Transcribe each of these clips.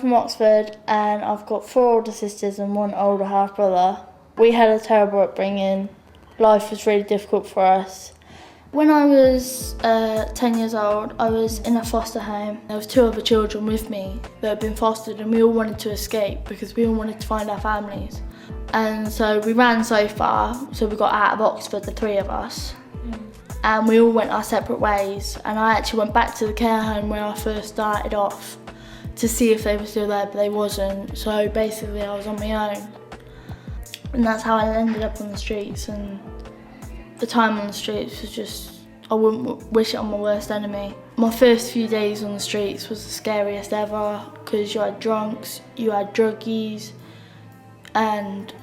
from Oxford and I've got 4 older sisters and 1 older half brother. We had a terrible upbringing. Life was really difficult for us. When I was 10 years old, I was in a foster home. There was 2 other children with me that had been fostered, and we all wanted to escape because we all wanted to find our families. And so we ran so far, so we got out of Oxford, the 3 of us, and we all went our separate ways. And I actually went back to the care home where I first started off to see if they were still there, but they wasn't. So basically I was on my own. And that's how I ended up on the streets. And the time on the streets was just, I wouldn't wish it on my worst enemy. My first few days on the streets was the scariest ever, because you had drunks, you had druggies, and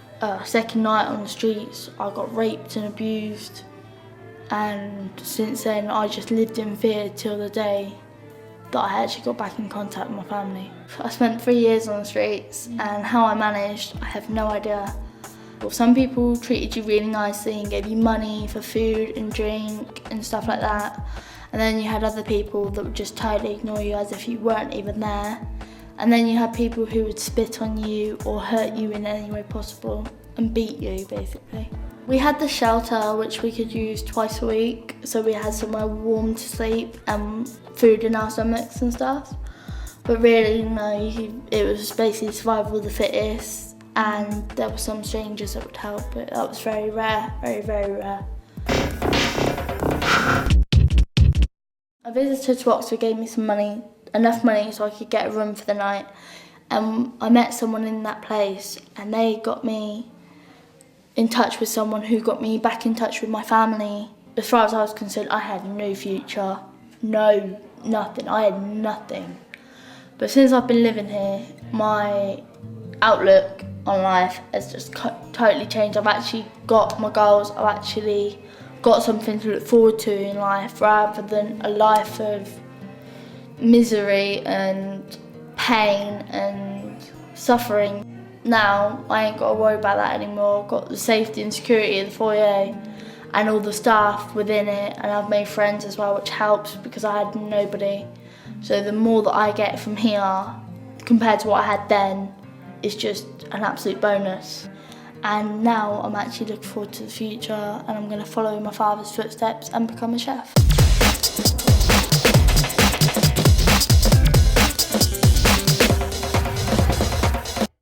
second night on the streets I got raped and abused. And since then I just lived in fear till the day that I actually got back in contact with my family. I spent 3 years on the streets, and how I managed, I have no idea. Well, some people treated you really nicely and gave you money for food and drink and stuff like that. And then you had other people that would just totally ignore you as if you weren't even there. And then you had people who would spit on you or hurt you in any way possible and beat you, basically. We had the shelter, which we could use twice a week, so we had somewhere warm to sleep and food in our stomachs and stuff. But really, no, it was basically survival of the fittest. And there were some strangers that would help, but that was very rare, very, very rare. A visitor to Oxford gave me some money, enough money so I could get a room for the night. And I met someone in that place, and they got me in touch with someone who got me back in touch with my family. As far as I was concerned, I had no future, nothing, I had nothing. But since I've been living here, my outlook on life has just totally changed. I've actually got my goals, I've actually got something to look forward to in life rather than a life of misery and pain and suffering. Now I ain't got to worry about that anymore. I've got the safety and security of the foyer and all the staff within it, and I've made friends as well, which helps because I had nobody. So the more that I get from here compared to what I had then, it's just an absolute bonus. And now I'm actually looking forward to the future, and I'm going to follow my father's footsteps and become a chef.